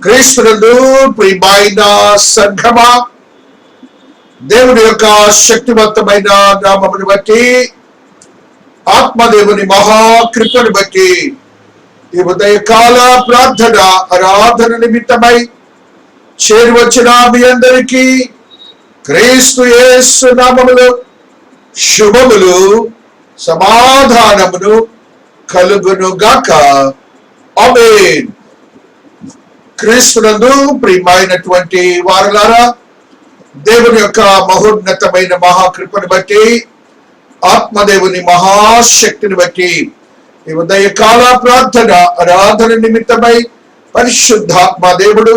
క్రీస్తునందు ప్రియమైన సంఘమా, దేవుని యొక్క శక్తివంతమైన నామమును బట్టి, ఆత్మదేవుని మహాకృపను బట్టి ఈ ఉదయకాల ప్రార్థన ఆరాధన నిమిత్తమై చేరువచ్చిన మీ అందరికీ క్రీస్తు యేసు నామములో శుభములు సమాధానమును కలుగును గాక. ఆమేన్. క్రీస్తునందు ప్రియమైనటువంటి వారలారా, దేవుని యొక్క మహోన్నతమైన మహాకృపను బట్టి, ఆత్మదేవుని మహాశక్తిని బట్టి ఈ ఉదయకాల ప్రార్థన ఆరాధన నిమిత్తమై పరిశుద్ధాత్మ దేవుడు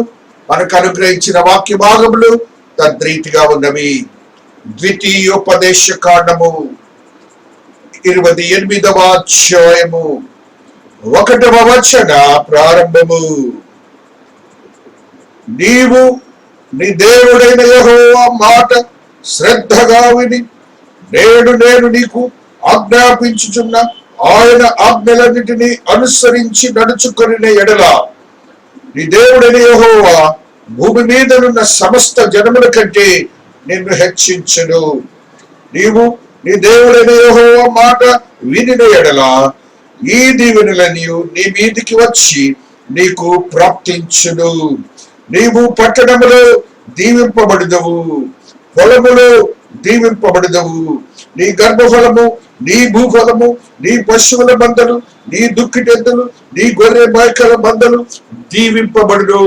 మనకు అనుగ్రహించిన వాక్య భాగములు తద్రీతిగా ఉన్నవి. ద్వితీయోపదేశ కాండము 28వ అధ్యాయము 1వ వచన ప్రారంభము. నీవు నీ దేవుడైన యెహోవా మాట శ్రద్ధగా విని నేడు నేను నీకు ఆజ్ఞాపించుచున్న ఆయన ఆజ్ఞలన్నిటినీ అనుసరించి నడుచుకొనిన ఎడల నీ దేవుడైన యెహోవా భూమి మీదనున్న సమస్త జనముల కంటే నిన్ను హెచ్చించును. నీవు నీ దేవుడైన యెహోవా మాట వినిన ఎడల ఈ దీవెనలన్నీ నీ మీదికి వచ్చి నీకు ప్రాప్తించును. నీవు పట్టణములో దీవింపబడుదవు, పొలములో దీవింపబడుదవు. నీ గర్భఫలము, నీ భూఫలము, నీ పశువుల మందలు, నీ దుక్కిటెద్దులు, నీ గొర్రె మేకల మందలు దీవింపబడును.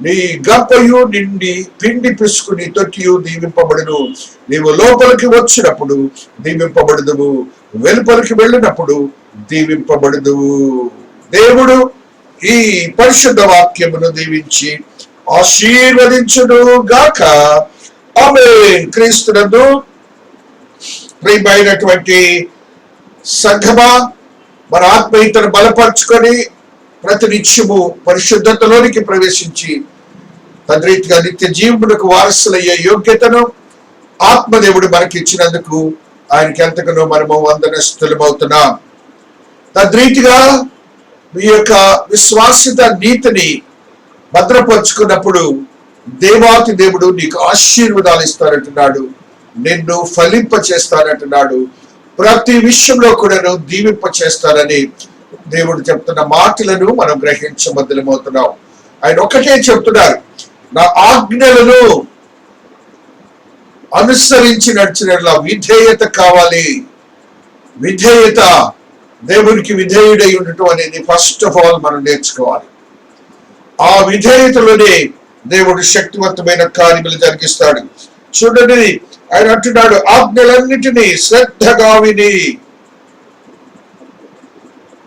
నీ గంపయు నిండి పిండి పిసుకుని తొట్టియు దీవింపబడును. నీవు లోపలికి వచ్చినప్పుడు దీవింపబడుదువు, వెలుపలికి వెళ్ళినప్పుడు దీవింపబడుదువు. దేవుడు ఈ పరిశుద్ధ వాక్యమును దీవించి ఆశీర్వదించును గాక. ఆమేన్. క్రీస్తునందు ప్రియమైనటువంటి సంఘమా, మన ఆత్మీయతను బలపరుచుకొని ప్రతినిత్యము పరిశుద్ధతలోనికి ప్రవేశించి తద్రీతిగా నిత్య జీవునకు వారసులయ్యే యోగ్యతను ఆత్మదేవుడు మనకి ఇచ్చినందుకు ఆయనకి ఎంతగానో మనము వందనస్తులమవుతున్నాం. తద్రీతిగా మీ యొక్క విశ్వాసిత నీతిని భద్రపరుచుకున్నప్పుడు దేవాతి దేవుడు నీకు ఆశీర్వాదాలు ఇస్తానంటున్నాడు, నిన్ను ఫలింప చేస్తానంటున్నాడు, ప్రతి విషయంలో కూడా దీవింప చేస్తానని దేవుడు చెప్తున్న మాటలను మనం గ్రహించబద్దలమవుతున్నాం. ఆయన ఒకటే చెప్తున్నారు, నా ఆజ్ఞలను అనుసరించి నడిచిన విధేయత కావాలి. విధేయత, దేవునికి విధేయుడై ఉండటం అనేది ఫస్ట్ ఆఫ్ ఆల్ మనం నేర్చుకోవాలి. ఆ విధేయతలోనే దేవుడు శక్తివంతమైన కార్యములు జరిగిస్తాడు. చూడండి, ఆయన అంటున్నాడు, ఆజ్ఞలన్నిటినీ శ్రద్ధగా విని.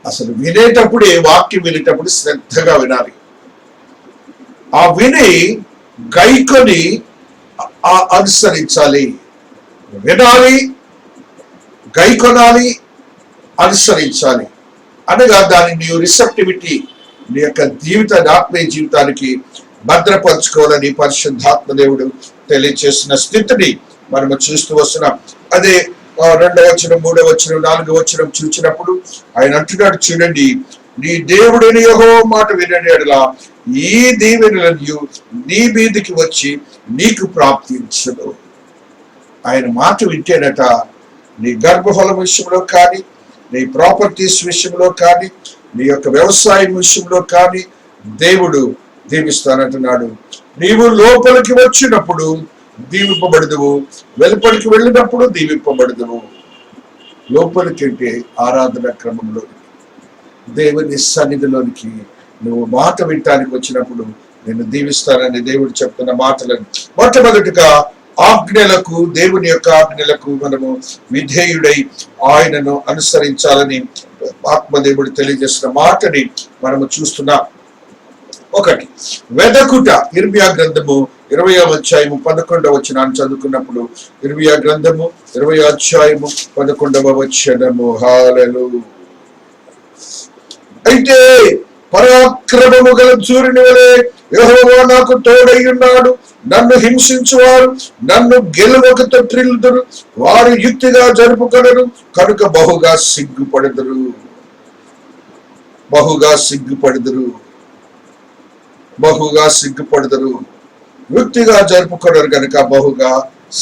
అసలు వినేటప్పుడే, వాక్యం వినేటప్పుడు శ్రద్ధగా వినాలి. ఆ విని గైకొని అనుసరించాలి. వినాలి, గైకొనాలి, అనుసరించాలి. అనగా దాని నీ రిసెప్టివిటీ, నీ యొక్క జీవితాన్ని, ఆత్మీయ జీవితానికి భద్రపరచుకోవాలని పరిశుద్ధాత్మ దేవుడు తెలియచేసిన స్థితిని మనము చూస్తూ వస్తున్నాం. అదే 2వ వచనం, 3వ వచనం, 4వ వచనం చూసినప్పుడు ఆయన అంటున్నాడు, చూడండి, నీ దేవుడిని యెహోవా మాట వినని ఎడల ఈ దీవెనలను నీ మీదికి వచ్చి నీకు ప్రాప్తించును. ఆయన మాట వింటేనట నీ గర్భఫలం విషయంలో కానీ, నీ ప్రాపర్టీస్ విషయంలో కానీ, నీ యొక్క వ్యవసాయం విషయంలో కానీ దేవుడు దీవిస్తానంటున్నాడు. నీవు లోపలికి వచ్చినప్పుడు దీవింపబడదువు, వెలుపలికి వెళ్ళినప్పుడు దీవింపబడదువు. లోపలికి అంటే ఆరాధన క్రమంలోనికి, దేవుని సన్నిధిలోనికి నువ్వు మాట వినటానికి వచ్చినప్పుడు నేను దీవిస్తానని దేవుడు చెప్తున్న మాటలను మొట్టమొదటిగా ఆజ్ఞలకు, దేవుని యొక్క ఆజ్ఞలకు మనము విధేయుడై ఆయనను అనుసరించాలని ఆత్మదేవుడు తెలియజేసిన మాటని మనము చూస్తున్నాం. ఒకటి, వెదకుట. ఇర్మియా గ్రంథము 20వ అధ్యాయము 11వ వచనాన్ని చదువుకున్నప్పుడు, ఇర్మియా గ్రంథము 20వ అధ్యాయము 11వ వచనము. హల్లెలూయా. అయితే పరాక్రమము గల సూర్యుని వలె యెహోవా నాకు తోడై ఉన్నాడు. నన్ను హింసించువారు నన్ను గెలువక త్రిల్లుదురు, వారు యుక్తిగా జరుపుకొనరు, కనుక బహుగా సిగ్గుపడదురు. బహుగా సిగ్గుపడదరు. వృత్తిగా జరుపుకొనరు కనుక బహుగా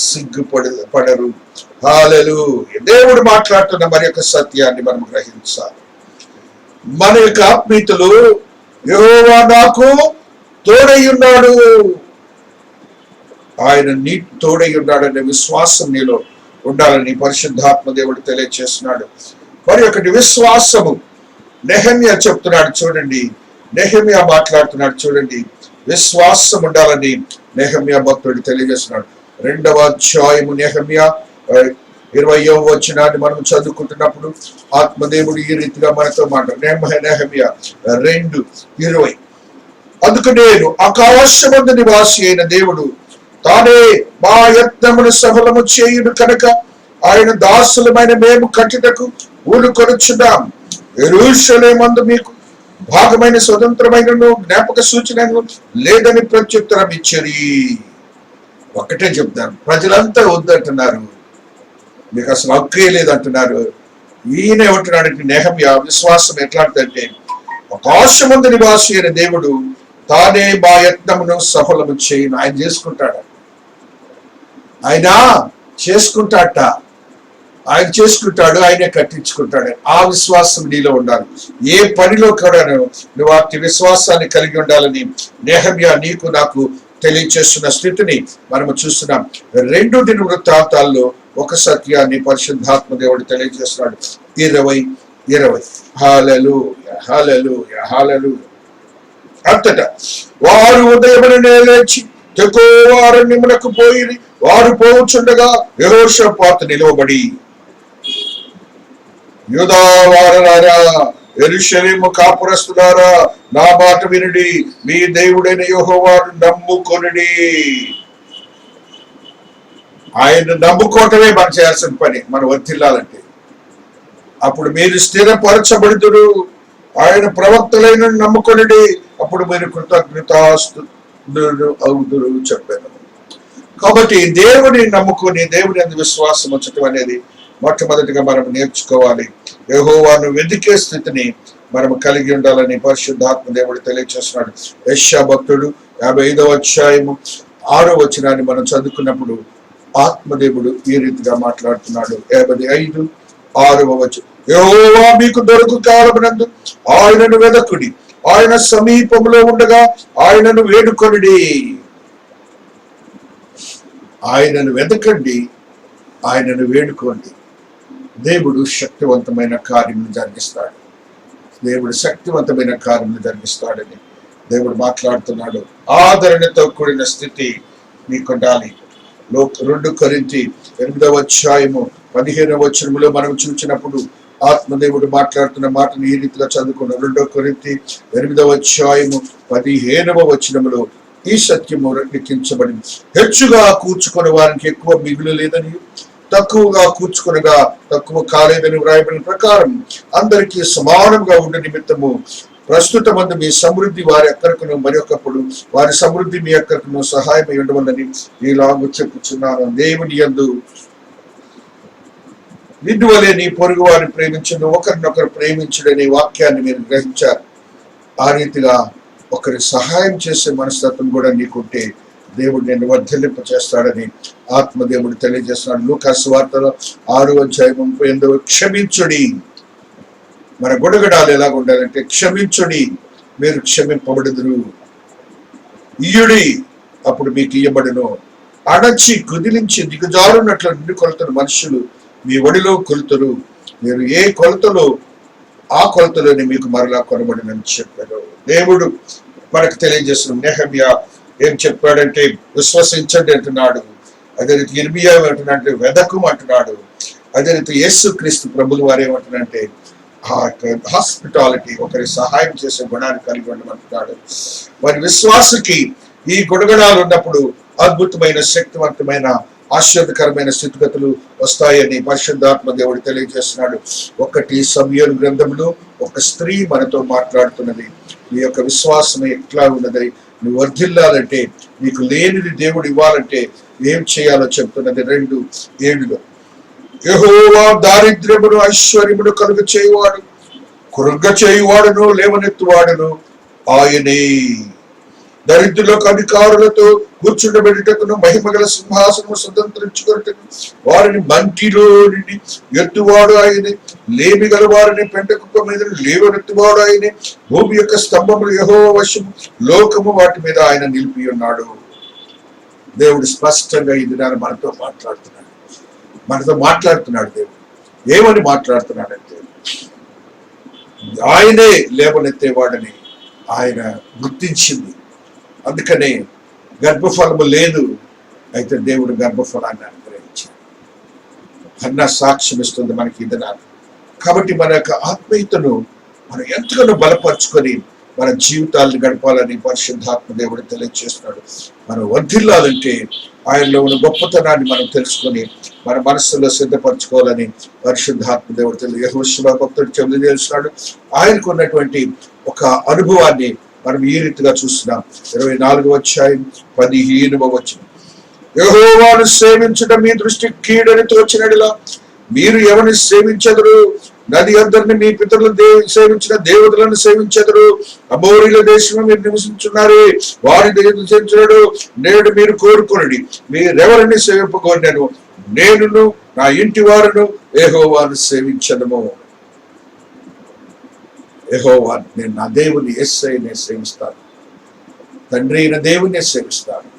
సిగ్గుపడరు. హల్లెలూయా. దేవుడు మాట్లాడుతున్న మరి యొక్క సత్యాన్ని మనం గ్రహించాలి. మన యొక్క ఆత్మీయతలు యెహోవా నాకు తోడై ఉన్నాడు, ఆయన నీకు తోడై ఉన్నాడనే విశ్వాసం నీలో ఉండాలని పరిశుద్ధాత్మ దేవుడు తెలియజేస్తున్నాడు. మరి ఒకటి విశ్వాసము. నెహెమ్యా చెప్తున్నాడు చూడండి, నెహెమ్యా మాట్లాడుతున్నాడు చూడండి, విశ్వాసం ఉండాలని నెహెమ్యా భక్తుడు తెలియజేస్తున్నాడు. 2వ అధ్యాయము నెహెమ్యా 20వ వచనాన్ని మనం చదువుకుంటున్నప్పుడు ఆత్మదేవుడు ఈ రీతిగా మనతో మాట్లాడు. నెహెమ్యా 2:20. అందుకు నేను ఆకాశమందు నివాసి అయిన దేవుడు తానే మా యత్నమును సఫలము చేయును కనుక ఆయన దాసులమైన మేము కట్టుటకు ఊరుకొనుచున్నాం. యెరూషలేమందు మీకు భాగమైన స్వతంత్రమైన జ్ఞాపక సూచనను లేదని ప్రత్యుత్తరం ఇచ్చరి. ఒక్కటే చెప్తాను, ప్రజలంతా వద్దంటున్నారు, మీకు అసలు హక్కే లేదంటున్నారు. ఈయన ఏమంటున్నాడంటే నెహెమ్యా విశ్వాసం ఎట్లాంటిదంటే, ఆకాశమందు నివాసి అయిన దేవుడు తానే మా యత్నమును సఫలము చేయును. ఆయన చేసుకుంటాడు, ఆయన చేసుకుంటాడట, ఆయన చేసుకుంటాడు, ఆయనే కట్టించుకుంటాడు. ఆ విశ్వాసం నీలో ఉండాలి. ఏ పనిలో కూడా నువ్వు ఆ విశ్వాసాన్ని కలిగి ఉండాలని నెహెమ్యా నీకు నాకు తెలియచేస్తున్న స్థితిని మనము చూస్తున్నాం. 2 దినవృత్తాంతాల్లో ఒక సత్యాన్ని పరిశుద్ధాత్మ దేవుడు తెలియజేస్తున్నాడు. 20:20. హల్లెలూయా, హల్లెలూయా, హల్లెలూయా. అంతటా వారు ఉదయమునే లేచి తెకోవ అరణ్యమునకు పోయి వారు పోవుచుండగా యెహోషాపాతు నిలువబడి, యూదా వారలారా, యెరూషలేము కాపురస్తులారా, నా మాట వినుడి, మీ దేవుడైన యెహోవాను నమ్ముకొనుడి. ఆయన నమ్ముకోవటమే మనం చేయాల్సిన పని. మనం వర్ధిల్లాలంటే అప్పుడు మీరు స్థిరపరచబడుదురు. ఆయన ప్రవక్తలైన నమ్ముకొనుడి, అప్పుడు మీరు కృతజ్ఞతాస్తుతులు అవుదురు చెప్పాను. కాబట్టి దేవుని నమ్ముకొని దేవుని అందు విశ్వాసం ఉంచటం అనేది మొట్టమొదటిగా మనం నేర్చుకోవాలి. యెహోవాను వెదికే స్థితిని మనం కలిగి ఉండాలని పరిశుద్ధాత్మ దేవుడు తెలియజేస్తున్నాడు. యెషయా భక్తుడు 55వ అధ్యాయము 6వ వచనాన్ని మనం చదువుకున్నప్పుడు ఆత్మదేవుడు ఈ రీతిగా మాట్లాడుతున్నాడు. 55:6వ వచనం, యెహోవా మీకు దొరుకు కాలమునందు ఆయనను వెదకుడి, ఆయన సమీపంలో ఉండగా ఆయనను వేడుకొనుడి. ఆయనను వెదకండి, ఆయనను వేడుకోండి. దేవుడు శక్తివంతమైన కార్యములు జరిగిస్తాడు. దేవుడు శక్తివంతమైన కార్యములు జరిగిస్తాడని దేవుడు మాట్లాడుతున్నాడు. ఆదరణతో కూడిన స్థితి నీకు ఉండాలి. 2 కొరింథీ 8వ అధ్యాయము 15వ వచనములో మనం చూసినప్పుడు ఆత్మదేవుడు మాట్లాడుతున్న మాటను ఈ రీతిగా చదువుకున్నాం. 2 కొరింథీ 8వ అధ్యాయము 15వ వచనములో ఈ సత్యము లిఖించబడింది. హెచ్చుగా కూర్చుకునే వారికి ఎక్కువ మిగులు లేదని, తక్కువగా కూర్చుకునగా తక్కువ కాలేదని వ్రాయబడిన ప్రకారం అందరికీ సమానంగా ఉండే నిమిత్తము ప్రస్తుతమందు మీ సమృద్ధి వారి అక్కడకును మరొకప్పుడు వారి సమృద్ధి మీ అక్కడకును సహాయం ఉండవలని ఈలాగు చెప్పుచున్నాను. దేవుని యందు నిన్ను వలె నీ పొరుగు వారిని ప్రేమించను, ఒకరినొకరు ప్రేమించుడనే వాక్యాన్ని మీరు గ్రహించారు. ఆ రీతిగా ఒకరి సహాయం చేసే మనస్తత్వం కూడా నీకుంటే దేవుడు నిన్ను వర్ధిల్లింప చేస్తాడని ఆత్మదేవుడు తెలియజేస్తున్నాడు. లూకాసు సువార్తలో 6వ అధ్యాయం 38, క్షమించుడి. మన గుణగడాలు ఎలాగ ఉండాలంటే, క్షమించుడి, మీరు క్షమింపబడుదురు. ఇయ్యుడి, అప్పుడు మీకు ఇయ్యబడును. అణచి కుదిలించి దిగజారున్నట్లు నిన్ను కొలుతున్న మనుషులు మీ ఒడిలో కొలుతురు. మీరు ఏ కొలతలో ఆ కొలతలోని మీకు మరలా కొనబడినని చెప్పారు. దేవుడు మనకు తెలియజేస్తున్న నెహెమ్యా ఏం చెప్పాడంటే, విశ్వసించండి అంటున్నాడు. అదే రీతి ఇర్మియా ఏమంటున్నాడంటే వెదకం అంటున్నాడు. అదే రీతి యేసుక్రీస్తు ప్రభులు వారు ఏమంటున్నారంటే హాస్పిటాలిటీ, ఒకరి సహాయం చేసే గుణాన్ని కలిగి ఉండమంటున్నాడు. మరి విశ్వాసకి ఈ గుణగణాలు ఉన్నప్పుడు అద్భుతమైన శక్తివంతమైన ఆశ్చర్యకరమైన స్థితిగతులు వస్తాయని పరిశుద్ధాత్మ దేవుడు తెలియజేస్తున్నాడు. 1 సమూయేలు గ్రంథంలో ఒక స్త్రీ మనతో మాట్లాడుతున్నది. నీ యొక్క విశ్వాసం ఎట్లా ఉన్నది, నువ్వు వర్ధిల్లాలంటే, నీకు లేనిది దేవుడు ఇవ్వాలంటే ఏం చేయాలో చెప్తున్నది. 2:7 యెహోవా దారిద్ర్యమును ఐశ్వర్యమును కలుగ చేయువాడు, కృంగ చేయువాడును లేవనెత్తువాడును ఆయనే. దరిద్రులకు అధికారులతో కూర్చుండబెట్టుటకును, మహిమగల సింహాసనము స్వతంత్రించుకొనుటకు వారిని మంటిలో నుండి ఎత్తువాడు ఆయనే. లేమి గల వారిని పెంట కుప్ప మీద లేవనెత్తువాడు ఆయనే. భూమి యొక్క స్తంభములు యెహోవా వశము, లోకము వాటి మీద ఆయన నిలిపి ఉన్నాడు. దేవుడు స్పష్టంగా ఈ దినాన్ని మనతో మాట్లాడుతున్నాడు. దేవుడు ఏమని మాట్లాడుతున్నాడంటే, ఆయనే లేవనెత్తేవాడని ఆయన గుర్తించింది. అందుకనే గర్భఫలము లేదు, అయితే దేవుడు గర్భఫలాన్ని అనుగ్రహించాడు. అన్న సాక్ష్యం ఇస్తుంది మనకి ఈ దినాన్ని. కాబట్టి మన యొక్క ఆత్మీయతను మనం ఎంతగానో బలపరుచుకొని మన జీవితాలను గడపాలని పరిశుద్ధాత్మ దేవుడు తెలియజేస్తున్నాడు. మనం వర్ధిల్లాలంటే ఆయనలో ఉన్న గొప్పతనాన్ని మనం తెలుసుకొని మన మనస్సులో సిద్ధపరచుకోవాలని పరిశుద్ధాత్మ దేవుడు యెహోషువ భక్తుడు తెలియజేస్తున్నాడు. ఆయనకు ఉన్నటువంటి ఒక అనుభవాన్ని మనం ఈ రీతిగా చూస్తున్నాం. 24వ అధ్యాయం 15వ వచనం, యెహోవాను సేవించడం మీ దృష్టి కీడని తోచినడిలా మీరు ఎవరిని సేవించెదరు? నది అందరిని మీ పితరులు సేవించిన దేవతలను సేవించెదరు. అమోరీల దేశంలో మీరు నివసించున్నారే, వారి సేవించడు నేడు మీరు కోరుకొనుడి. మీరెవరిని సేవింపగోరినను నేనును నా ఇంటి వారును యెహోవాను సేవించదము. యెహోవా, నేను నా దేవుని యేసయ్యనే సేవిస్తాను, తండ్రి అయిన దేవుని సేవిస్తాను,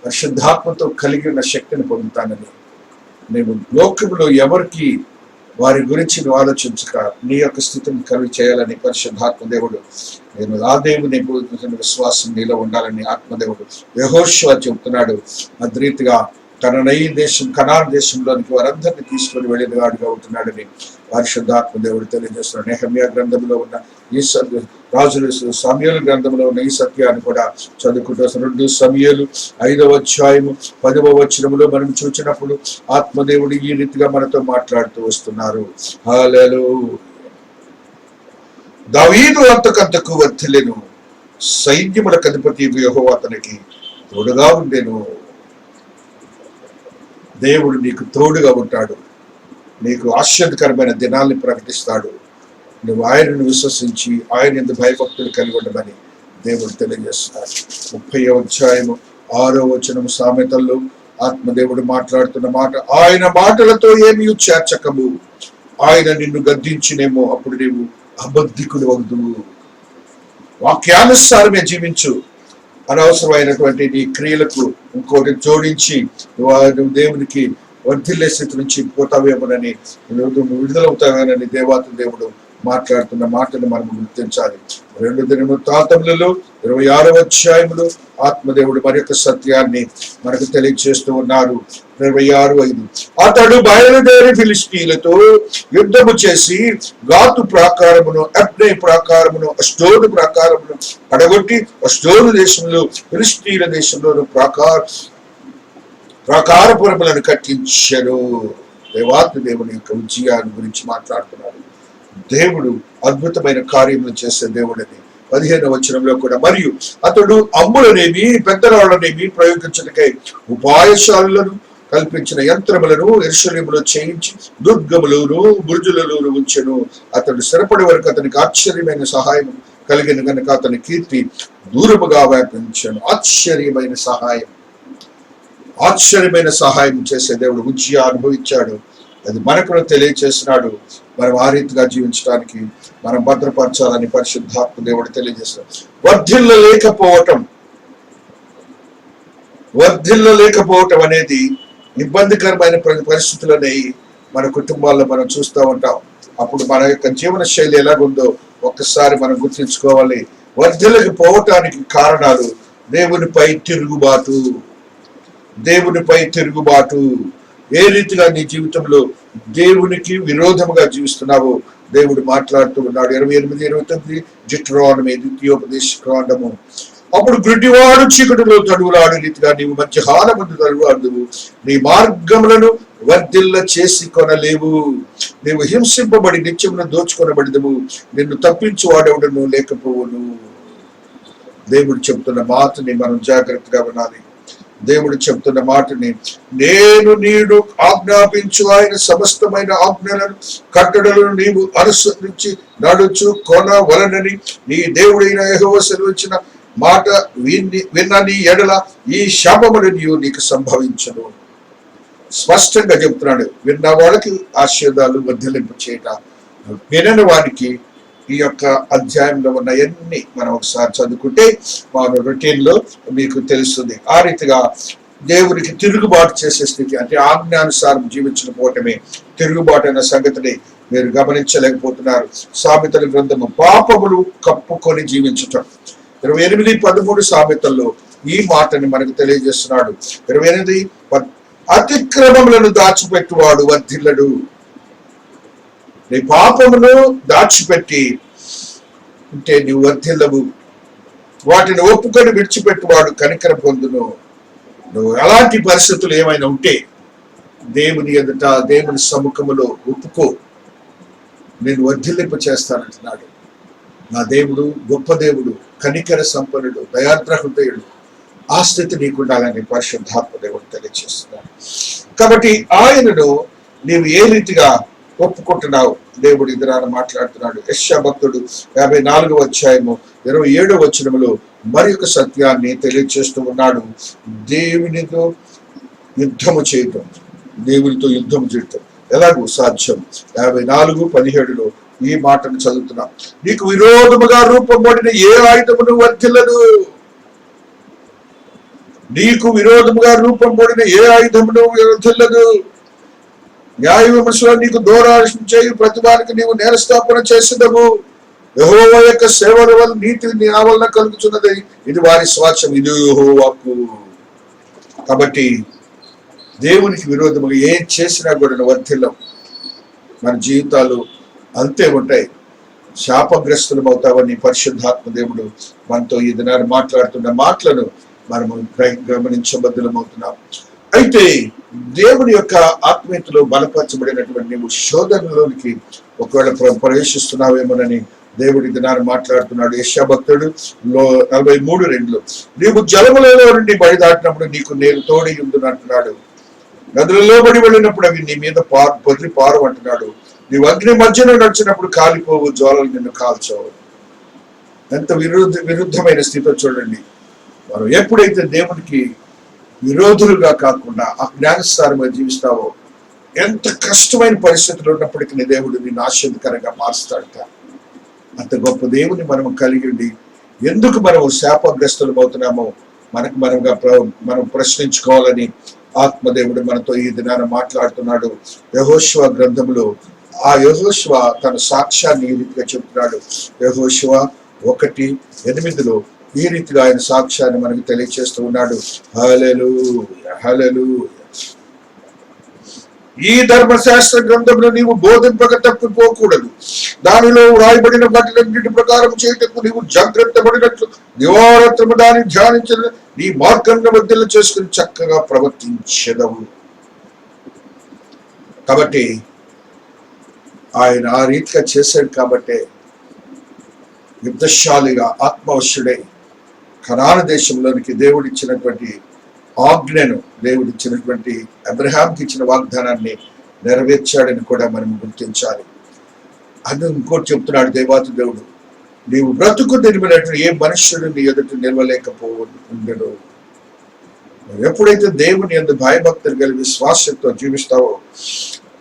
పరిశుద్ధాత్మతో కలిగి ఉన్న శక్తిని పొందుతానని నేను లోకంలో ఎవరికి వారి గురించి నువ్వు ఆలోచించక నీ యొక్క స్థితిని కలిగి చేయాలని పరిశుద్ధాత్మ దేవుడు, నేను ఆ దేవుని విశ్వాసం నీలో ఉండాలని ఆత్మదేవుడు యెహోషువ చెబుతున్నాడు. అద్రీతిగా కనాన్ దేశంలోనికి వారందరినీ తీసుకొని వెళ్ళిన వాడుగా ఉంటున్నాడని పరిశుద్ధాత్మ దేవుడు తెలియజేస్తున్నాడు. నెహెమ్యా గ్రంథంలో ఉన్న ఈ రాజులు సమూయేలు గ్రంథంలో ఉన్న ఈ సత్యాన్ని కూడా చదువుకుంటూ 2 సమూయేలు 5వ అధ్యాయము 10వ వచనములో మనం చూసినప్పుడు ఆత్మదేవుడు ఈ రీతిగా మనతో మాట్లాడుతూ వస్తున్నారు. హల్లెలూయా. దావీదు అంతకంతకు వర్ధిల్లెను, సైన్యములకు అధిపతి యెహోవా అతనికి తోడుగా ఉండెను. దేవుడు నీకు తోడుగా ఉంటాడు, నీకు ఆశ్చర్యకరమైన దినాల్ని ప్రకటిస్తాడు. నువ్వు ఆయనను విశ్వసించి ఆయన యందు భయభక్తులు కలిగి ఉండమని దేవుడు తెలియజేస్తున్నాడు. 30వ అధ్యాయము 6వ వచనము సామెతల్లో ఆత్మదేవుడు మాట్లాడుతున్న మాట, ఆయన మాటలతో ఏమీ చేర్చకము, ఆయన నిన్ను గద్దించినేమో అప్పుడు నీవు అబద్ధికుడు వద్దువు. వాక్యానుసారమే జీవించు, అనవసరమైనటువంటి నీ క్రియలకు ఇంకోటి జోడించి నువ్వు దేవునికి వర్ధిల్లే స్థితి నుంచి పోతావేమోనని, నువ్వు విడుదలవుతావేనని దేవాతి దేవుడు మాట్లాడుతున్న మాటను మనం గుర్తించాలి. 2 దినవృత్తాంతములలో 26వ అధ్యాయములో ఆత్మదేవుడు మరి యొక్క సత్యాన్ని మనకు తెలియజేస్తూ ఉన్నారు. 26:5, అతడు బయలుదేరి ఫిలిష్తీయులతో యుద్ధము చేసి గాతు ప్రాకారమును, అబ్నే ప్రాకారమును, అష్డోదు ప్రాకారమును పడగొట్టి అష్డోదు దేశంలో ఫిలిష్తీయుల దేశంలోను ప్రాకారపురములను కట్టించారు. దేవాతి దేవుని యొక్క విజయాన్ని గురించి మాట్లాడుతున్నారు. దేవుడు అద్భుతమైన కార్యములు చేసే దేవుడని 15వ వచనంలో కూడా, మరియు అతడు అమ్ములనేమి పెద్దరాళ్ళనేమి ప్రయోగించటకై ఉపాయశాలను కల్పించిన యంత్రములను యెరూషలేములో చేయించి దుర్గములను బురుజులలోను ఉంచెను. అతడు స్థిరపడే వరకు అతనికి ఆశ్చర్యమైన సహాయం కలిగిన కనుక అతని కీర్తి దూరముగా వ్యాపించాను. ఆశ్చర్యమైన సహాయం చేసే దేవుడు ఉజ్జియా అనుభవించాడు. అది మనకు తెలియజేస్తున్నాడు. మనం ఆ రీతిగా జీవించడానికి మనం భద్రపరచాలని పరిశుద్ధాత్మ దేవుడు తెలియజేస్తున్నాడు. వర్ధిల్లలేకపోవటం అనేది ఇబ్బందికరమైన పరిస్థితులనే మన కుటుంబాల్లో మనం చూస్తూ ఉంటాం. అప్పుడు మన యొక్క జీవన శైలి ఎలాగుందో ఒక్కసారి మనం గుర్తించుకోవాలి. వర్ధిల్లకపోవటానికి కారణాలు దేవునిపై తిరుగుబాటు. ఏ రీతిగా నీ జీవితంలో దేవునికి విరోధముగా జీవిస్తున్నావో దేవుడు మాట్లాడుతూ ఉన్నాడు. 28-29 జిట్రానమే ద్వితీయోపదేశకాండము. అప్పుడు గుడ్డివాడు చీకటిలో తడువులాడు రీతిగా నీవు మధ్యాహ్నమందు తడువాడుదువు, నీ మార్గములను వర్ధిల్ల చేసి కొనలేవు, నీవు హింసింపబడి నిత్యమును దోచుకొనబడిదవు, నిన్ను తప్పించువాడెవడను లేకపోవును. దేవుడు చెప్తున్న మాటని మనం జాగ్రత్తగా వినాలి. దేవుడు చెప్తున్న మాటని, నేను నీడు ఆజ్ఞాపించు ఆయన సమస్తమైన ఆజ్ఞలను కట్టడలను నీవు అనుసరించి నడుచు కొనవలనని నీ దేవుడైన యెహోవా సెలవిచ్చిన మాట విన్న నీ ఎడల ఈ శాపములు నీకు సంభవించును. స్పష్టంగా చెప్తున్నాడు. విన్న వాళ్ళకి ఆశీర్వాదాలు వర్ధిలింపు చేయట, వినని వారికి ఈ యొక్క అధ్యాయంలో ఉన్న అన్ని మనం ఒకసారి చదువుకుంటే మన రొటీన్ లో మీకు తెలుస్తుంది. ఆ రీతిగా దేవునికి తిరుగుబాటు చేసే స్థితి, అంటే ఆజ్ఞానుసారం జీవించకపోవటమే తిరుగుబాటు అన్న సంగతిని మీరు గమనించలేకపోతున్నారు. సామెతల గ్రంథము పాపములు కప్పుకొని జీవించటం 28:13 సామెతల్లో ఈ మాటని మనకు తెలియజేస్తున్నాడు. 28 అతిక్రమములను దాచిపెట్టువాడు వర్ధిల్లడు. నీ పాపమును దాచిపెట్టి ఉంటే నీవు వర్ధిల్లవు. వాటిని ఒప్పుకొని విడిచిపెట్టువాడు కనికర పొందును. నువ్వు అలాంటి పరిస్థితులు ఏమైనా ఉంటే దేవుని ఎదుట, దేవుని సముఖములో ఒప్పుకో, నేను వర్ధిల్లింప చేస్తానంటున్నాడు. నా దేవుడు గొప్ప దేవుడు, కనికర సంపన్నుడు, దయాద్ర హృదయుడు. ఆ స్థితి నీకుండాలని పరిశుద్ధాత్మ దేవుడు తెలియజేస్తున్నాడు. కాబట్టి ఆయనను నీవు ఏ రీతిగా ఒప్పుకుంటున్నావు? దేవుడు ఇదిరాన మాట్లాడుతున్నాడు. యెషయా భక్తుడు 54వ అధ్యాయము 27వ వచనములో మరి ఒక సత్యాన్ని తెలియజేస్తూ ఉన్నాడు. దేవునితో యుద్ధము చేయటం, దేవునితో యుద్ధం చేయటం ఎలాగూ సాధ్యం? 54:17లో ఈ మాటను చదువుతున్నాం. నీకు విరోధముగా రూపొందిన ఏ ఆయుధమును వర్ధిల్లదు. నీకు విరోధముగా రూపొందిన ఏ ఆయుధమును వర్ధిల్లదు. న్యాయ విమర్శలో నీకు దూరాశం చేయు ప్రతివానికి నీవు నేరస్థాపన చేసినవు. యెహోవా యొక్క సేవల వల్ల నీతి నా వలన కలుగుతున్నది, ఇది వారి స్వాస్థ్యం, ఇది యెహోవాకు. కాబట్టి దేవునికి విరోధముగా ఏం చేసినా కూడా వర్ధిల్లం. మన జీవితాలు అంతే ఉంటాయి. శాపగ్రస్తులం అవుతామని పరిశుద్ధాత్మ దేవుడు మనతో ఈ దినాన్ని మాట్లాడుతున్న మాటలను మనము గమనించబద్ధులమవుతున్నాం. అయితే దేవుని యొక్క ఆత్మీయతలో బలపరచబడినటువంటి నీవు శోధనలోనికి ఒకవేళ ప్రవేశిస్తున్నావేమోనని దేవుడి దినాన్ని మాట్లాడుతున్నాడు. యెషయా భక్తుడు 43:2 నీవు జలములలో నుండి బడి దాటినప్పుడు నీకు నేను తోడి ఉండును అంటున్నాడు. నదులలో బడి వెళ్ళినప్పుడు అవి నీ మీద పొదిలి పారు అంటున్నాడు. నీవు అగ్ని మధ్యలో నడిచినప్పుడు కాలిపోవు, జ్వాలలు నిన్ను కాల్చవు. ఎంత విరుద్ధమైన స్థితిలో చూడండి. మనం ఎప్పుడైతే దేవునికి విరోధులుగా కాకుండా అజ్ఞానసారంగా జీవిస్తావో, ఎంత కష్టమైన పరిస్థితులు ఉన్నప్పటికీ నీ దేవుడు నిన్ను ఆశీర్వదకరంగా మారుస్తాడట. అంత గొప్ప దేవుని మనం కలిగి ఉండి ఎందుకు మనం శాపగ్రస్తులం అవుతున్నామో మనం ప్రశ్నించుకోవాలని ఆత్మదేవుడు మనతో ఈ దినాన మాట్లాడుతున్నాడు. యెహోషువ గ్రంథంలో ఆ యెహోషువ తన సాక్ష్యాన్ని ఈ రీతిగా చెప్తున్నాడు. యెహోషువ 1:8లో ఈ రీతిగా ఆయన సాక్ష్యాన్ని మనకు తెలియజేస్తూ ఉన్నాడు. హల్లెలూయా, హల్లెలూయా. ఈ ధర్మశాస్త్ర గ్రంథంలో నీవు బోధింపక తప్పిపోకూడదు. దానిలో వ్రాయబడిన వాటిలన్నిటి ప్రకారం చేయటకు నీవు జాగ్రత్త పడినట్లు దివారాత్రము దాన్ని ధ్యానించిన నీ మార్గంలో వర్ధిల్ల చేసుకుని చక్కగా ప్రవర్తించెదవు. కాబట్టి ఆయన ఆ రీతిగా చేశాడు. కాబట్టి యుద్ధశాలిగా ఆత్మవశ్యుడై కనాను దేశంలోనికి దేవుడిచ్చినటువంటి ఆజ్ఞను, దేవుడిచ్చినటువంటి అబ్రహాంకి ఇచ్చిన వాగ్దానాన్ని నెరవేర్చాడని కూడా మనం గుర్తించాలి. అది ఇంకోటి చెప్తున్నాడు దేవాతి దేవుడు, నీవు బ్రతుకు నిలిపినట్టు ఏ మనుష్యుడు నీ ఎదుట నిలవలేకపోఉండడు. ఎప్పుడైతే దేవుని యందు భయభక్తులు కలిగి విశ్వాసంతో జీవిస్తావో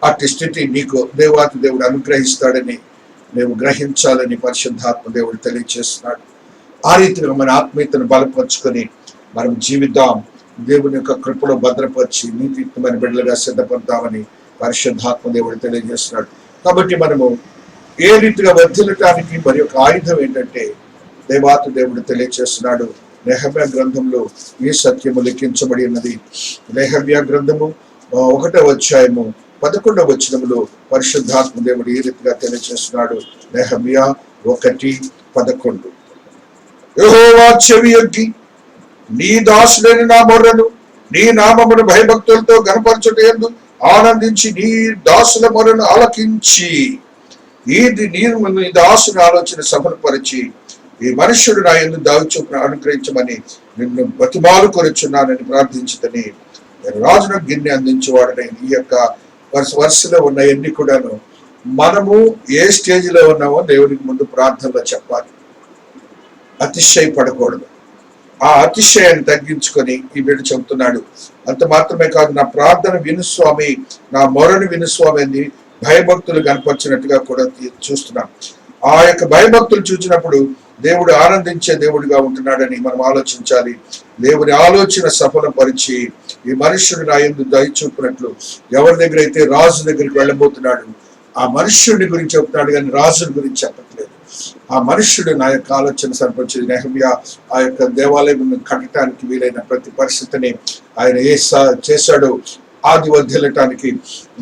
అట్టి స్థితి నీకు దేవాతి దేవుడు అనుగ్రహిస్తాడని మేము గ్రహించాలని పరిశుద్ధాత్మ దేవుడు తెలియజేస్తున్నాడు. ఆ రీతిగా మన ఆత్మీయతను బలపరుచుకొని మనం జీవిద్దాం. దేవుని యొక్క కృపలో భద్రపరిచి నీతియుక్తమైన బిడ్డలుగా సిద్ధపడతామని పరిశుద్ధాత్మ దేవుడు తెలియజేస్తున్నాడు. కాబట్టి మనము ఏ రీతిగా వర్ధిల్లటానికి మరి ఒక ఆయుధం ఏంటంటే దేవాతి దేవుడు తెలియజేస్తున్నాడు. నెహెమ్యా గ్రంథంలో ఈ సత్యము లిఖించబడి ఉన్నది. నెహెమ్యా గ్రంథము 1వ అధ్యాయము 11వ వచనములో పరిశుద్ధాత్మ దేవుడు ఈ రీతిగా తెలియజేస్తున్నాడు. నెహెమ్యా 1:11 యెహోవా చెవియొగ్గి నీ దాసుడైన నా మొర్రను నీ నామమును భయభక్తులతో గణపరచుటయందు ఆనందించి నీ దాసుల మొర్రను ఆలకించి నీ దాసుని ఆలోచన సఫలపరిచి ఈ మనుష్యుడు నా యందు దావిచూపును అనుగ్రహించమని నిన్ను బతిమాలు కొరుచున్నానని ప్రార్థించుదని నేను రాజును గిన్నె అందించేవాడని. ఈ యొక్క వరుసలో ఉన్న ఎన్ని కూడాను మనము ఏ స్టేజ్లో ఉన్నామో దేవునికి ముందు ప్రార్థనలో చెప్పాలి. అతిశయపడకూడదు. ఆ అతిశయాన్ని తగ్గించుకొని ఈ బిడ్డ చెబుతున్నాడు. అంత మాత్రమే కాదు, నా ప్రార్థన వినుస్వామి, నా మొరను వినుస్వామి అని భయభక్తులు కనపరిచినట్టుగా కూడా చూస్తున్నాం. ఆ యొక్క భయభక్తులు చూసినప్పుడు దేవుడు ఆనందించే దేవుడిగా ఉంటున్నాడని మనం ఆలోచించాలి. దేవుని ఆలోచన సఫలపరిచి ఈ మనుష్యుడు నా యందు దయ చూపినట్లు, ఎవరి దగ్గర అయితే రాజు దగ్గరికి వెళ్ళబోతున్నాడు ఆ మనుష్యుడి గురించి చెప్తున్నాడు కానీ రాజుని గురించి చెప్పట్లేదు. ఆ మనుష్యుడు నా యొక్క ఆలోచన సరిపరిచి నెహెమ్యా ఆ యొక్క దేవాలయం కట్టడానికి వీలైన ప్రతి పరిస్థితిని ఆయన చేశాడు. ఆది వర్ధిల్లటానికి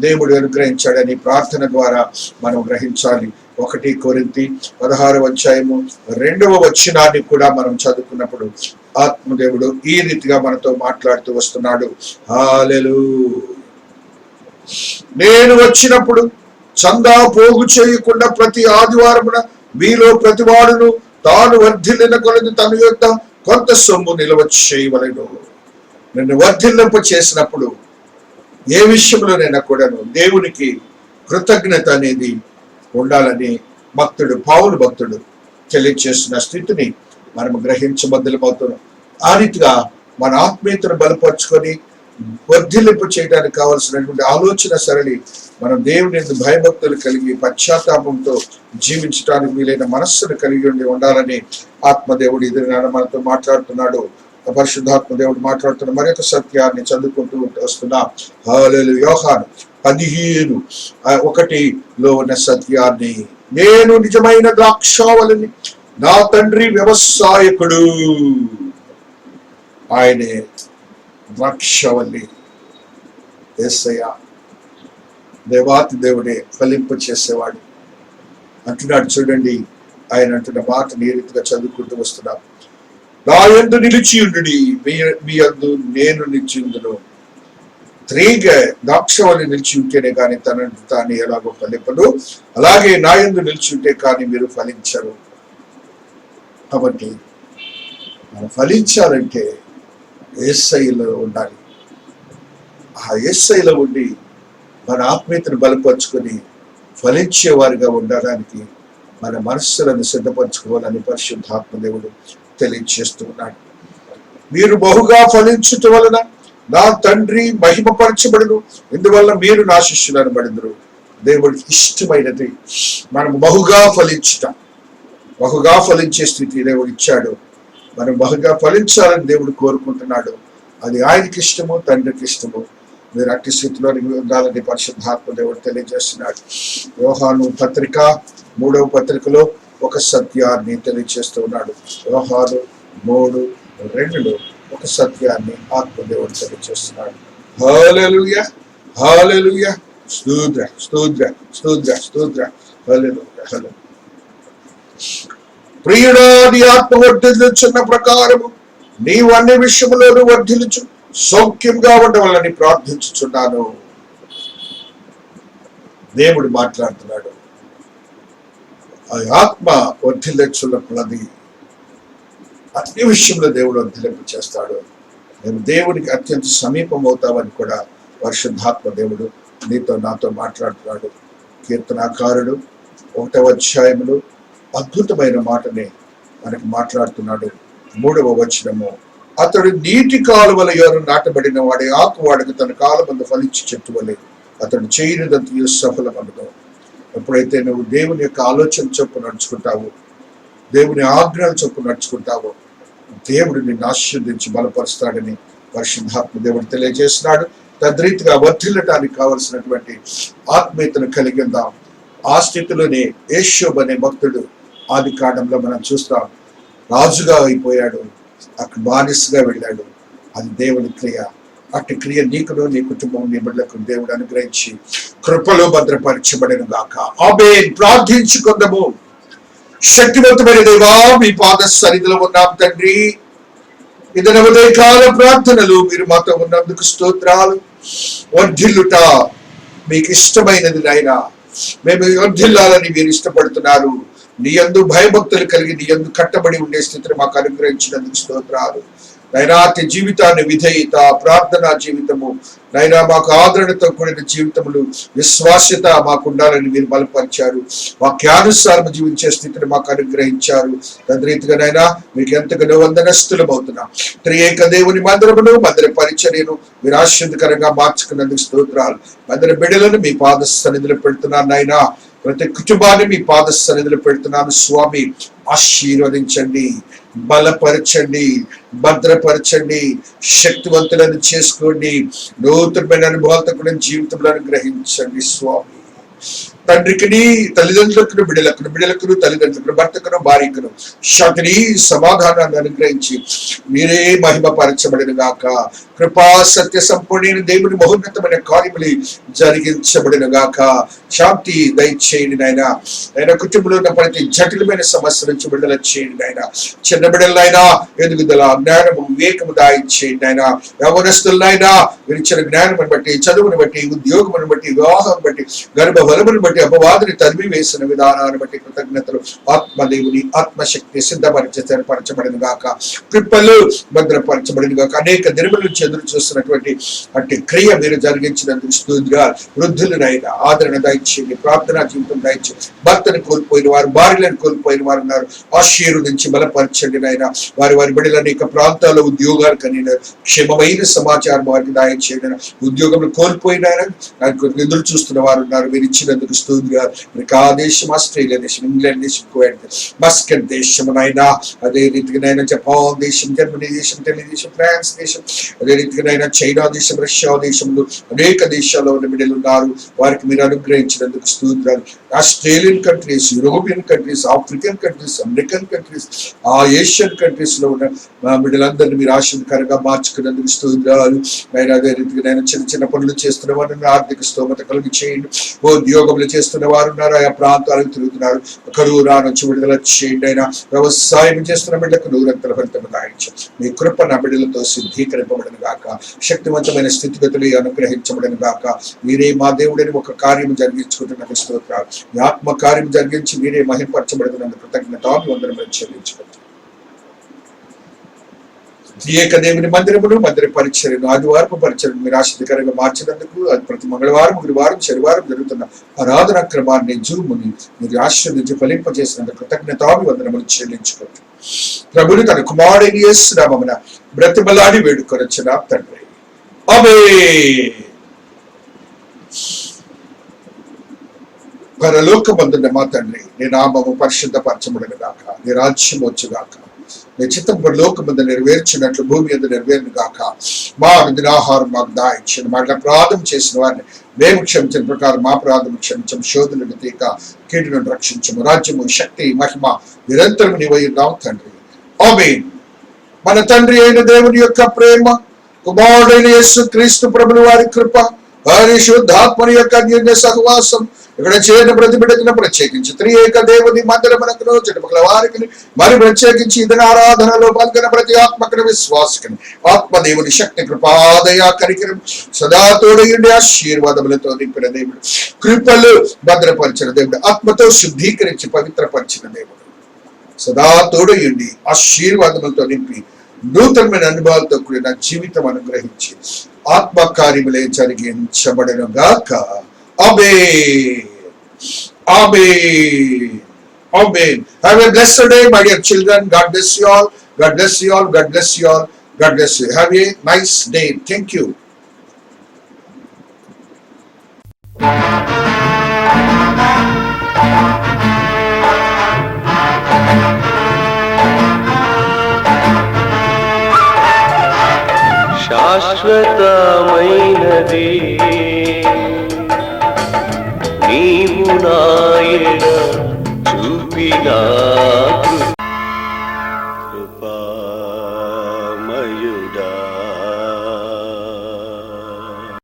దేవుడు అనుగ్రహించాడని ప్రార్థన ద్వారా మనం గ్రహించాలి. 1 కొరింథీ 16వ అధ్యాయము 2వ వచనాన్ని కూడా మనం చదువుకున్నప్పుడు ఆత్మదేవుడు ఈ రీతిగా మనతో మాట్లాడుతూ వస్తున్నాడు. హల్లెలూయా. నేను వచ్చినప్పుడు చందా పోగు చేయకుండా ప్రతి ఆదివారమున మీలో ప్రతివాడును తాను వర్ధిల్లిన కొలది తన యొక్క కొంత సొమ్ము నిల్వ చేయవలెను. నిన్ను వర్ధిల్లింప చేసినప్పుడు ఏ విషయంలోనైనా కూడాను దేవునికి కృతజ్ఞత అనేది ఉండాలని పౌలు భక్తుడు తెలియచేస్తున్న స్థితిని మనం గ్రహించబద్దలమవుతున్నాం. ఆ రీతిగా మన ఆత్మీయతను బలపరుచుకొని వర్ధిల్లింపు చేయడానికి కావాల్సినటువంటి ఆలోచన సరళి మనం దేవుని భయభక్తులు కలిగి పశ్చాత్తాపంతో జీవించడానికి వీలైన మనస్సును కలిగి ఉండాలని ఆత్మదేవుడు ఇది మనతో మాట్లాడుతున్నాడు. పరిశుద్ధాత్మ దేవుడు మాట్లాడుతున్న మరొక సత్యాన్ని చదువుకుంటూ వస్తున్నా. హల్లెలూయా. యోహాను 15:1 ఉన్న సత్యాన్ని, నేను నిజమైన ద్రాక్షావల్లిని, నా తండ్రి వ్యవసాయకుడు. ఆయనే ద్రాక్షావల్లి, యేసయ్య దేవాతి దేవుడే ఫలింప చేసేవాడు అంటున్నాడు. చూడండి, ఆయన అంటున్న మాటను ఏ రీతిగా చదువుకుంటూ వస్తున్నాం. నా యందు నిలిచి ఉండుడి, మీ యందు నేను నిలిచి ఉండును. ద్రాక్షవల్లి నిలిచి ఉంటేనే కానీ తనను తాను ఎలాగో ఫలింపదు, అలాగే నా యందు నిలిచి ఉంటే కానీ మీరు ఫలించరు. కాబట్టి మనం ఫలించాలంటే యేసయ్యలో ఉండాలి. ఆ యేసయ్యలో ఉండి మన ఆత్మీయతను బలపరుచుకొని ఫలించే వారిగా ఉండడానికి మన మనస్సులను సిద్ధపరచుకోవాలని పరిశుద్ధాత్మ దేవుడు తెలియజేస్తూ ఉన్నాడు. మీరు బహుగా ఫలించుట వలన నా తండ్రి మహిమపరచబడును, ఇందువల్ల మీరు నా శిష్యులను పడిందరు. దేవుడికి ఇష్టమైనది మనం బహుగా ఫలించుట, బహుగా ఫలించే స్థితి దేవుడు ఇచ్చాడు. మనం బహుగా ఫలించాలని దేవుడు కోరుకుంటున్నాడు. అది ఆయనకి ఇష్టము, తండ్రికి ఇష్టము. మీరు అట్టి స్థితిలో ఉండాలని పరిశుద్ధాత్మ దేవుడు తెలియజేస్తున్నాడు. యోహాను పత్రిక 3వ పత్రికలో ఒక సత్యాన్ని తెలియజేస్తూ ఉన్నాడు. యోహాను 3:2 ఒక సత్యాన్ని ఆత్మదేవుడు తెలియజేస్తున్నాడు. హల్లెలూయా, హల్లెలూయా, స్తోత్ర స్తోత్ర స్తోత్ర స్తోత్ర, హల్లెలూయా, హల్లెలూయా. ప్రియుడా, నీ ఆత్మ వర్ధిల్లుచున్న ప్రకారము నీవు అన్ని విషయములను వర్ధిల్లుచు సౌఖ్యంగా ఉండవాలని ప్రార్థించుచున్నాను. దేవుడు మాట్లాడుతున్నాడు. ఆ ఆత్మ వర్ధిల్లుచున్నది అన్ని విషయంలో దేవుడు వర్ధిల్లింపు చేస్తాడు. నేను దేవునికి అత్యంత సమీపం అవుతామని కూడా పరిశుద్ధాత్మ దేవుడు నీతో నాతో మాట్లాడుతున్నాడు. కీర్తనాకారుడు 1వ అధ్యాయంలో అద్భుతమైన మాటని మనకు మాట్లాడుతున్నాడు. 3వ వచనము, అతడు నీటి కాలువల యోర నాటబడిన వాడి ఆకువాడికి తన కాలమందు ఫలించి చెట్టువలే అతడు చేయనిదంత సఫలమనదు. ఎప్పుడైతే నువ్వు దేవుని యొక్క ఆలోచన చొప్పు నడుచుకుంటావు, దేవుని ఆజ్ఞల చొప్పు నడుచుకుంటావు, దేవుడు నిన్ను ఆశీర్వదించి బలపరుస్తాడని పరిశుద్ధాత్మ దేవుడు తెలియజేస్తున్నాడు. తద్రీతిగా వర్ధిల్లటానికి కావలసినటువంటి ఆత్మీయతను కలిగి ఉందాం. ఆ స్థితిలోనే యేషోబు అనే భక్తుడు ఆది కాండంలో మనం చూస్తాం. రాజుగా అయిపోయాడు, అక్కడ బానిసగా వెళ్ళాడు. అది దేవుని క్రియ. అట్టి క్రియ నీకును, నీ కుటుంబం, నీ బిడ్డలకు దేవుడు అనుగ్రహించి కృపలో భద్రపరచబడను గాక. ఆమేన్. ప్రార్థించుకుందాము. శక్తివంతమైన దేవా, మీ పాద సన్నిధిలో ఉన్నాం తండ్రి. ఇదన ఉదయకాల ప్రార్థనలు మీరు మాతో ఉన్నందుకు స్తోత్రాలు. వర్ధిల్లుట మీకు ఇష్టమైనది నాయనా. మేము వర్ధిల్లాలని మీరు ఇష్టపడుతున్నారు. నీ యందు భయభక్తులు కలిగి నీ యందు కట్టబడి ఉండే స్థితిని మాకు అనుగ్రహించినందుకు స్తోత్రాలు. నైనా అతి జీవితాన్ని విధేయత, ప్రార్థనా జీవితము నైనా మాకు ఆదరణతో కూడిన జీవితములు, విశ్వాస్యత మాకు ఉండాలని మీరు బలపరిచారు. వాక్యానుసారం జీవించే స్థితిని మాకు అనుగ్రహించారు. తద్రీతిగా నైనా మీకు ఎంతగానో వందనస్తులం అవుతున్నాం. త్రియేక దేవుని మందిరమును, మందిర పరిచర్యను మీరు ఆశీర్వదకరంగా మార్చుకున్నందుకు స్తోత్రాలు. మందిర బిడ్డలను మీ పాద సన్నిధిలో పెడుతున్నాను నాయనా. ప్రతి కుటుంబాన్ని మీ పాద సన్నిధిలో పెడుతున్నాను స్వామి. ఆశీర్వదించండి, బలపరచండి, భద్రపరచండి, శక్తివంతులను చేసుకోండి. నూతనమైన అనుభవాలతో కూడా జీవితంలో అనుగ్రహించండి స్వామి. తండ్రికి తల్లిదండ్రులకు, బిడ్డలకు తల్లిదండ్రులకు, భర్తకును భార్యకును శాంతిని సమాధానాన్ని అనుగ్రహించి మీరే మహిమపరచబడిన గాక. కృపా సత్య సంపూర్ణ దేవుని మహోన్నతమైన కార్యములు జరిగించబడిన గాక. శాంతి దయచేయండి నాయన. ఆయన కుటుంబంలో ఉన్న ప్రతి జటిలమైన సమస్య నుంచి విడుదల చేయండి నాయన. చిన్న బిడ్డలైనా ఎదుగుదల, జ్ఞానము, వివేకము దాయిచ్చేయండి నాయన. యవనస్తులైనా మీరు ఇచ్చిన జ్ఞానమును బట్టి, చదువును బట్టి, ఉద్యోగమును బట్టి, వివాహం బట్టి, గర్భఫలమును బట్టి, అపవాదిని తరిమి వేసిన విధానాన్ని బట్టి కృతజ్ఞతలు. ఆత్మదేవుని ఆత్మశక్తి సిద్ధపరిచి స్థిరపరచబడిన గాక. కృపలు భద్రపరచబడిన గాక. అనేక దినముల నుంచి ఎదురు చూస్తున్నటువంటి అట్టి క్రియ మీరు జరిగించినందుకు స్తోత్రాలు. వృద్ధులనైనా ఆదరణ దయచేయండి, ప్రార్థనా జీవితం దయచేయండి. భర్తను కోల్పోయిన వారు, భార్యలను కోల్పోయిన వారు ఉన్నారు. ఆశీర్వదించి బలపరచండి నాయన. వారి బిడ్డలు అనేక ప్రాంతాల్లో ఉద్యోగాలు కలిగిన క్షేమమైన సమాచారం వారికి దయచేయండి. ఉద్యోగంలో కోల్పోయిన ఎదురు చూస్తున్న వారు ఉన్నారు. మీరు ఇచ్చినందుకు స్తోత్రాలు. మీకు ఆ దేశం, ఆస్ట్రేలియా దేశం, ఇంగ్లాండ్ దేశం, కువైట్ దేశం, మస్కట్ దేశం నైనా, అదే రీతిగానైనా జపాన్ దేశం, జర్మనీ దేశం, ఇటలీ దేశం, ఫ్రాన్స్ దేశం, అదే రీతిగానైనా చైనా దేశం, రష్యా దేశంలో అనేక దేశాల్లో ఉన్న బిడ్డలు ఉన్నారు. వారికి మీరు అనుగ్రహించినందుకు స్తోత్రాలు. Australian countries, European countries, African countries, American countries, ఆ ఏషియన్ కంట్రీస్ లో ఉన్న బిడ్డలందరినీ మీరు ఆశీర్వదకరంగా మార్చుకున్నందుకు స్తోత్రాలు. అదే రీతిగా చిన్న చిన్న పనులు చేస్తున్న వారిని ఆర్థిక స్తోమత కలిగి చేయండి. ఉద్యోగములు చేస్తున్న వారు ఉన్నారు, ఆయా ప్రాంతాలకు తిరుగుతున్నారు. కరువు నుంచి విడుదల చేయండి. అయినా వ్యవసాయం చేస్తున్న బిడ్డలకు నూరంతల ఫలితం దాయించు. మీ కృప నా బిడ్డలతో సిద్ధీకరింపబడిన గాక. శక్తివంతమైన స్థితిగతులు అనుగ్రహించబడిన గాక. మీరే మా దేవుడిని ఒక కార్యం జరిగించుకుంటున్న స్తోత్రాలు. మీ ఆత్మ కార్యం జరిగించి మీరే మహింపరచబడిన కృతజ్ఞతాలు వందనములు చెల్లించుకుంటారు. త్రియేక దేవుని మందిరమును, మందిర పరిచర్యను, ఆదివారపు పరిచర్యను మీరు ఆశీర్వదకరంగా మార్చినందుకు, అది ప్రతి మంగళవారం, గురువారం, శనివారం జరుగుతున్న ఆరాధన క్రమాన్ని, జూముని మీరు ఆశీర్వదించి ఫలింపజేసినందుకు కృతజ్ఞతాలు వందనములు చెల్లించుకుంటారు. ప్రభుని తన కుమారుడైన యేసు నామమున బ్రతిమలాడి వేడుకొనొచ్చిన తండ్రి, ఆమేన్. పరలోకమందున్న మా తండ్రి, నీ నామము పరిశుద్ధపరచబడును గాక. నీ రాజ్యం వచ్చుగాక. నీ చిత్తం పరలోకమందు నెరవేర్చినట్లు భూమి యందు నెరవేరును గాక. మా అనుదినాహారం మాకు దయచేయండి. మా అపరాధం చేసిన వారిని మేము క్షమించిన ప్రకారం మా అపరాధం క్షమించం. శోధనకు తీక కీడును రక్షించము. రాజ్యము, శక్తి, మహిమ నిరంతరం నీవై ఉన్నావు తండ్రి, ఆమేన్. మన తండ్రి అయిన దేవుని యొక్క ప్రేమ, కుమారుడైన యేసు క్రీస్తు ప్రభుల వారి కృప, పరిశుద్ధాత్మని యొక్క అన్యోన్య సహవాసం ఇక్కడ చేయని ప్రతి బిడ్డకును ప్రత్యేకించి త్రియేక దేవుని మందిరమునకును చుట్టుపక్కల వారికి మరి ప్రత్యేకించి ఇతని ఆరాధనలో పాల్గొన్న ప్రతి ఆత్మకుని విశ్వాసకుని ఆత్మదేవుని శక్తి, కృపాదయ కరికరం సదా తోడయుండి ఆశీర్వాదములతో నింపిన దేవుడు, కృపలు భద్రపరిచిన దేవుడు, ఆత్మతో శుద్ధీకరించి పవిత్రపరిచిన దేవుడు, సదా తోడయుండి ఆశీర్వాదములతో నింపి నూతనమైన అనుభవాలతో కూడిన జీవితం అనుగ్రహించి ఆత్మ కార్యములే జరిగించబడను గాక. Amen. Amen. Amen. Have a blessed day, my dear children. God bless you all. God bless you all. God bless you all. God bless you. Have a nice day. Thank you. శాశ్వతమైనది నీవు నాయన చూపిన